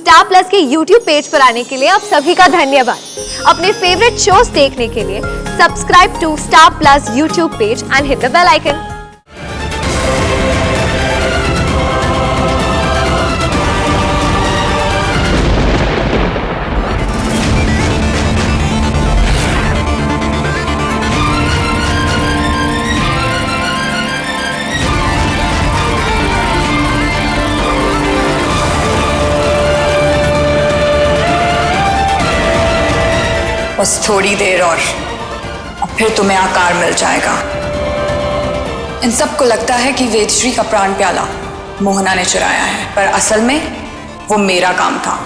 Star plus के YouTube page पर आने के लिए आप सभी का धन्यवाद। अपने फेवरेट शोज देखने के लिए subscribe to Star Plus YouTube page and hit the bell icon. बस थोड़ी देर और फिर तुम्हें आकार मिल जाएगा। इन सबको लगता है कि वेदश्री का प्राण प्याला मोहना ने चुराया है, पर असल में वो मेरा काम था।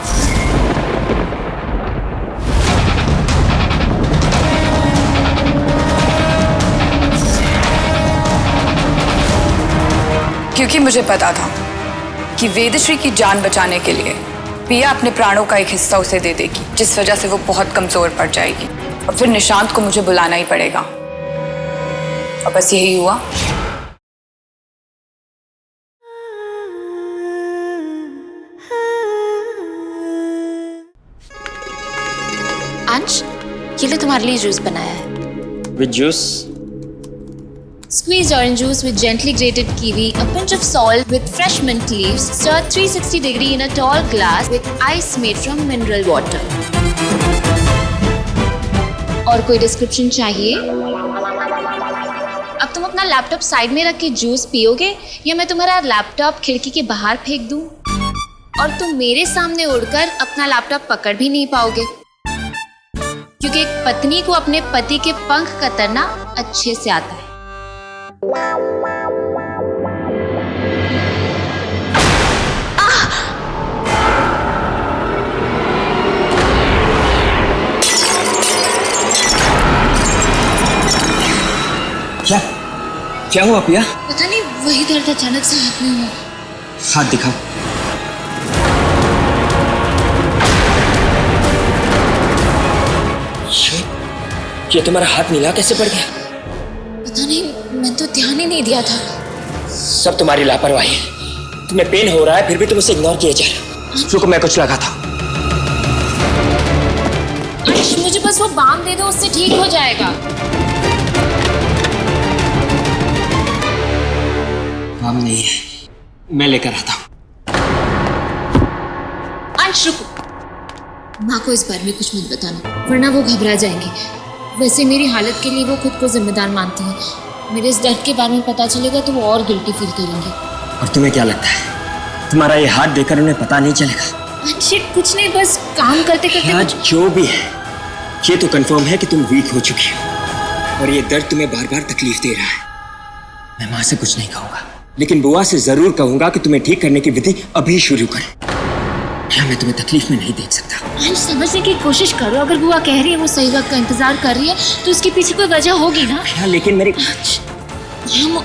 क्योंकि मुझे पता था कि वेदश्री की जान बचाने के लिए पिया अपने प्राणों का एक हिस्सा उसे दे देगी, जिस वजह से वो बहुत कमजोर पड़ जाएगी और फिर निशांत को मुझे बुलाना ही पड़ेगा। और बस यही हुआ। अंश, ये लो तुम्हारे लिए जूस बनाया है। With juice? Squeezed orange juice with gently grated kiwi, a pinch of salt with fresh mint leaves, stirred 360 degree in a tall glass with ice made from mineral water. और कोई डिस्क्रिप्शन चाहिए? अब तुम अपना laptop side में रख के juice पियोगे या मैं तुम्हारा लैपटॉप खिड़की के बाहर फेंक दूं? और तुम मेरे सामने उड़कर अपना लैपटॉप पकड़ भी नहीं पाओगे, क्योंकि एक पत्नी को अपने पति के पंख कतरना अच्छे से आता है। क्या हुआ पिया? पता नहीं, वही दर्द अचानक से हाथ में हुआ। हाथ दिखाओ। ये तुम्हारा हाथ नीला कैसे पड़ गया? पता नहीं, मैं तो ध्यान ही नहीं दिया था। सब तुम्हारी लापरवाही है। तुम्हें पेन हो रहा है फिर भी तुम उसे इग्नोर किए जा रहे हो। रुको, मैं कुछ लगा था। अंश, मुझे बस वो बाम दे दो, उससे ठीक हो जाएगा। बाम नहीं है, मैं लेकर आता हूँ। अंश रुको, माँ को इस बारे में कुछ मत बताना, वरना वो घबरा जाएंगी। वैसे मेरी हालत के लिए वो खुद को जिम्मेदार मानती हैं। मेरे इस दर्द के बारे में पता चलेगा तो वो और गिल्टी फील करेंगे। और तुम्हें क्या लगता है तुम्हारा ये हाथ देखकर उन्हें पता नहीं चलेगा? अंश, कुछ नहीं, बस काम करते करते आज जो भी है, ये तो कंफर्म है कि तुम वीक हो चुकी हो और ये दर्द तुम्हें बार बार तकलीफ दे रहा है। मैं माँ से कुछ नहीं कहूंगा, लेकिन बुआ से जरूर कहूंगा कि तुम्हें ठीक करने की विधि अभी शुरू करें। क्या मैं तुम्हें तकलीफ में नहीं देख सकता? अंश, समझने की कोशिश करो। अगर बुआ कह रही है वो सही वक्त का इंतजार कर रही है तो उसके पीछे कोई वजह होगी ना। हाँ, लेकिन मेरी हम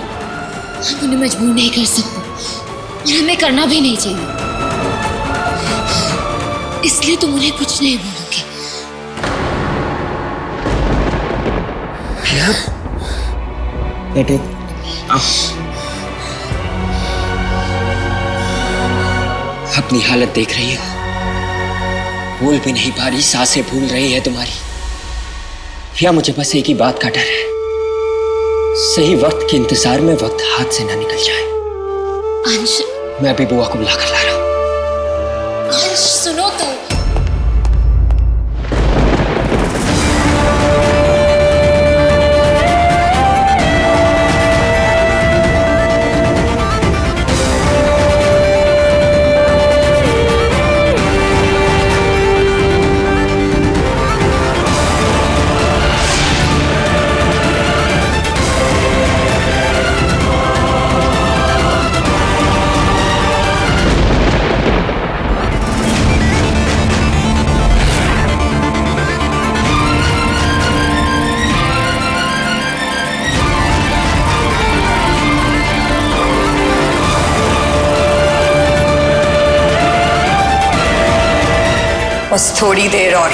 उन्हें मजबूर नहीं कर सकते और हमें करना भी नहीं चाहिए, इसलिए तुम उन्हें कुछ नहीं बोलोगे। बेटे आओ। अपनी हालत देख रही है, बोल भी नहीं पा रही, सांसें भूल रही है तुम्हारी। या मुझे बस एक ही बात का डर है, सही वक्त के इंतजार में वक्त हाथ से ना निकल जाए। अंश, मैं अभी बुआ को बुला कर ला रहा हूँ। अंश सुनो तो। बस थोड़ी देर और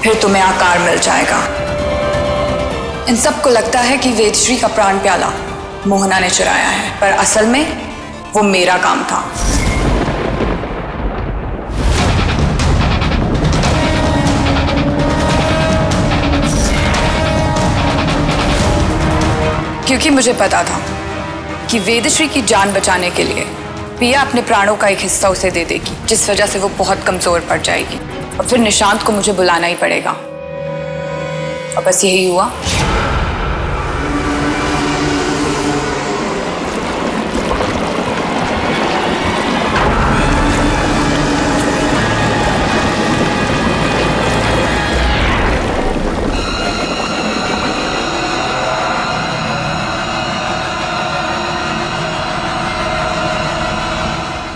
फिर तुम्हें आकार मिल जाएगा। इन सबको लगता है कि वेदश्री का प्राण प्याला मोहना ने चुराया है, पर असल में वो मेरा काम था। क्योंकि मुझे पता था कि वेदश्री की जान बचाने के लिए पिया अपने प्राणों का एक हिस्सा उसे दे देगी, जिस वजह से वो बहुत कमजोर पड़ जाएगी और फिर निशांत को मुझे बुलाना ही पड़ेगा। और बस यही हुआ।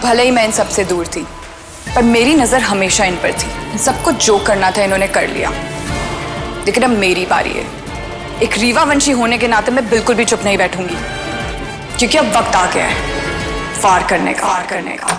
भले ही मैं इन सबसे दूर थी, पर मेरी नजर हमेशा इन पर थी। इन सबको जो करना था इन्होंने कर लिया, लेकिन अब मेरी बारी है। एक रीवा वंशी होने के नाते मैं बिल्कुल भी चुप नहीं बैठूंगी, क्योंकि अब वक्त आ गया है वार करने का।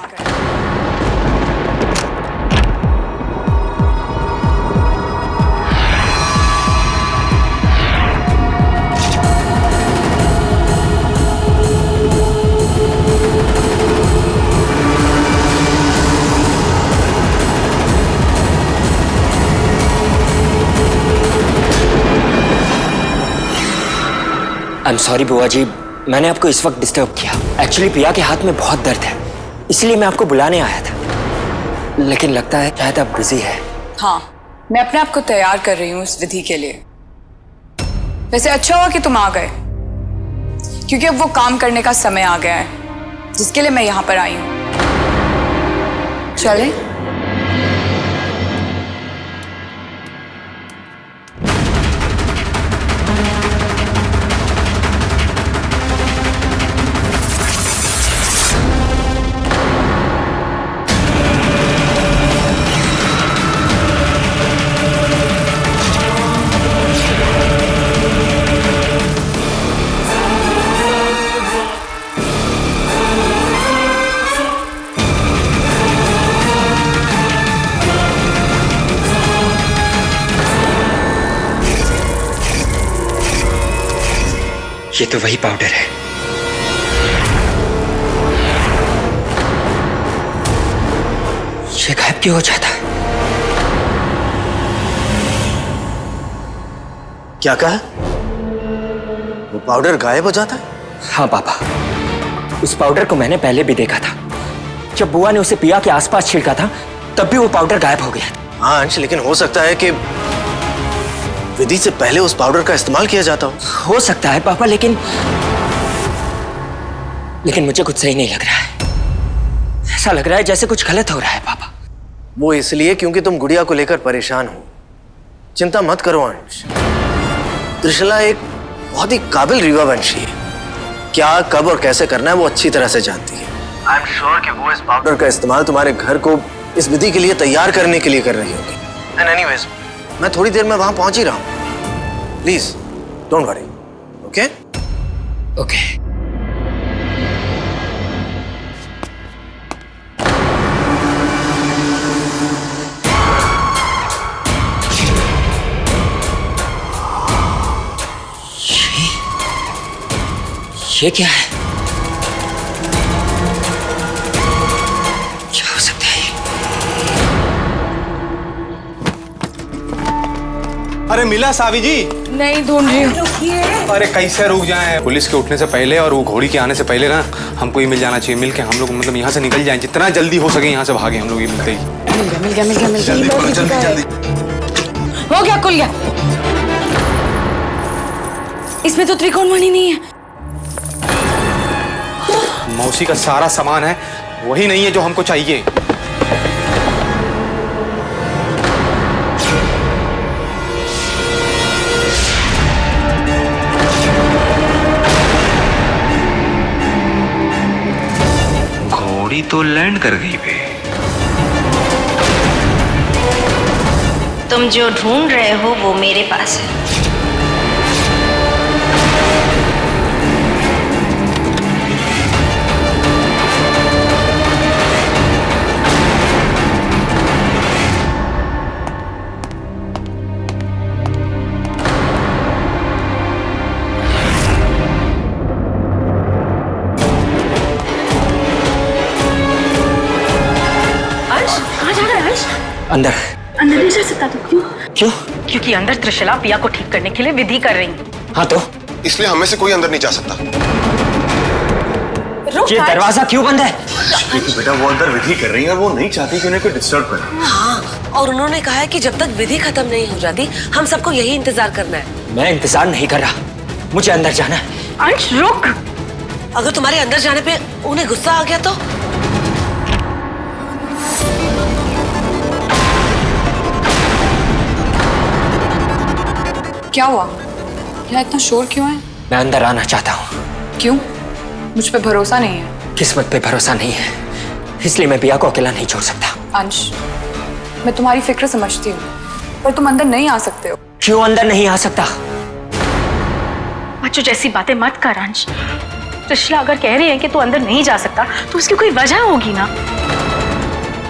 आई एम सॉरी बुआ जी, मैंने आपको इस वक्त डिस्टर्ब किया। एक्चुअली पिया के हाथ में बहुत दर्द है, इसलिए मैं आपको बुलाने आया था, लेकिन लगता है शायद आप बिजी है। हाँ, मैं अपने आप को तैयार कर रही हूँ इस विधि के लिए। वैसे अच्छा हुआ कि तुम आ गए, क्योंकि अब वो काम करने का समय आ गया है जिसके लिए मैं यहाँ पर आई हूँ। चलें? ये तो वही पाउडर है। ये गायब क्यों हो जाता है? क्या कहा? वो पाउडर गायब हो जाता है? हाँ पापा, उस पाउडर को मैंने पहले भी देखा था। जब बुआ ने उसे पिया के आसपास छिड़का था, तब भी वो पाउडर गायब हो गया। हाँ अंश, लेकिन हो सकता है कि विधि से पहले उस पाउडर का इस्तेमाल किया जाता हो सकता है पापा, लेकिन मुझे कुछ सही नहीं लग रहा है। ऐसा लग रहा है जैसे कुछ गलत हो रहा है पापा। वो इसलिए क्योंकि तुम गुड़िया को लेकर परेशान हो। चिंता मत करो अंश, त्रिशला एक बहुत ही काबिल रीवा वंशी है। क्या, कब और कैसे करना है वो अच्छी तरह से जानती है। आई एम श्योर कि वो इस पाउडर का इस्तेमाल तुम्हारे घर को इस विधि के लिए तैयार करने के लिए कर रही होगी। एंड एनीवेज, मैं थोड़ी देर में वहां पहुंच ही रहा हूं। Please don't worry. Okay okay. ये क्या है? क्या हो सकता है? अरे मिला सावी जी? नहीं ढूंढ रही हूँ। अरे कैसे रुक जाएं? पुलिस के उठने से पहले और वो घोड़ी के आने से पहले ना हमको ही मिल जाना चाहिए। मिल के हम लोग मतलब यहाँ से निकल जाएं, जितना जल्दी हो सके यहाँ से भागे हम लोग। ये मिलते ही मिल गया। जल्दी। हो गया, खुल गया। इसमें तो त्रिकोणमणि नहीं है। मौसी का सारा सामान है, वही नहीं है जो हमको चाहिए। घोड़ी तो लैंड कर गई बे। तुम जो ढूंढ रहे हो वो मेरे पास है। अंदर नहीं जा सकता। तो क्यों? क्यों? क्योंकि अंदर त्रिशला पिया को ठीक करने के लिए विधि कर रही है। हाँ तो इसलिए हमें से कोई अंदर नहीं जा सकता। ये दरवाजा क्यों बंद है? क्योंकि बेटा वो अंदर विधि कर रही है, वो नहीं चाहती कि उन्हें कोई डिस्टर्ब करे। हाँ, और उन्होंने कहा है कि जब तक विधि खत्म नहीं हो जाती हम सबको यही इंतजार करना है। मैं इंतजार नहीं कर रहा, मुझे अंदर जाना है। अंश रुक, अगर तुम्हारे अंदर जाने पे उन्हें गुस्सा आ गया तो? क्या हुआ? यहाँ इतना शोर क्यों है? मैं अंदर आना चाहता हूँ। क्यों? मुझ पे भरोसा नहीं है? किस्मत पे भरोसा नहीं है, इसलिए मैं पिया को अकेला नहीं छोड़ सकता। अंश, मैं तुम्हारी फिक्र समझती हूँ, पर तुम अंदर नहीं आ सकते हो। क्यों अंदर नहीं आ सकता? बच्चों जैसी बातें मत कर अंश। त्रिशला अगर कह रही है कि तू अंदर नहीं जा सकता तो उसकी कोई वजह होगी ना।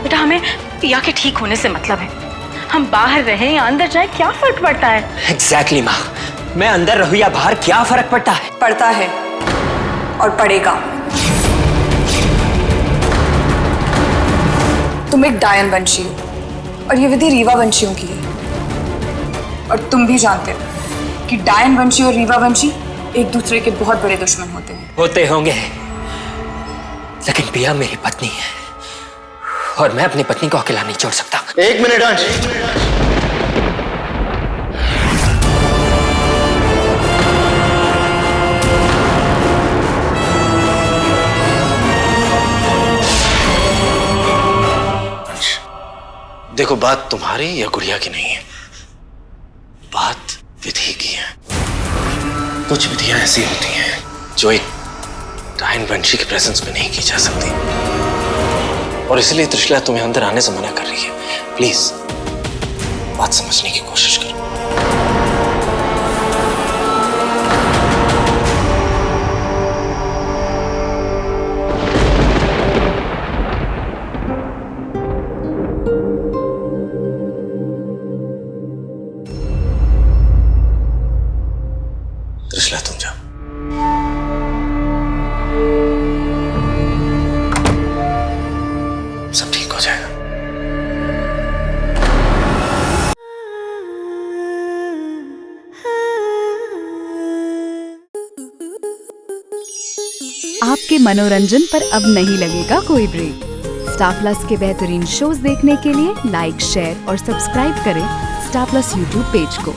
बेटा हमें पिया के ठीक होने से मतलब है, हम बाहर रहें या अंदर जाए क्या फर्क पड़ता है? एग्जैक्टली माँ, मैं अंदर रहूं या बाहर क्या फर्क पड़ता है? पड़ता है और पड़ेगा। तुम एक डायन वंशी हो और ये विधि रीवा वंशियों की है, और तुम भी जानते हो कि डायन वंशी और रीवा वंशी एक दूसरे के बहुत बड़े दुश्मन होते हैं। होते होंगे, लेकिन पिया मेरी पत्नी है और मैं अपनी पत्नी को अकेला नहीं छोड़ सकता। एक मिनट अंश, देखो बात तुम्हारी या गुड़िया की नहीं है, बात विधि की है। कुछ विधियां ऐसी होती हैं जो एक डायन वंशी के प्रेजेंस में नहीं की जा सकती, और इसलिए त्रिशला तुम्हें अंदर आने से मना कर रही है। प्लीज बात समझने की कोशिश करो। त्रिशला तुम जाओ। सब ठीक हो जाएगा। आपके मनोरंजन पर अब नहीं लगेगा कोई ब्रेक। स्टार प्लस के बेहतरीन शोज देखने के लिए लाइक, शेयर और सब्सक्राइब करें स्टार प्लस यूट्यूब पेज को।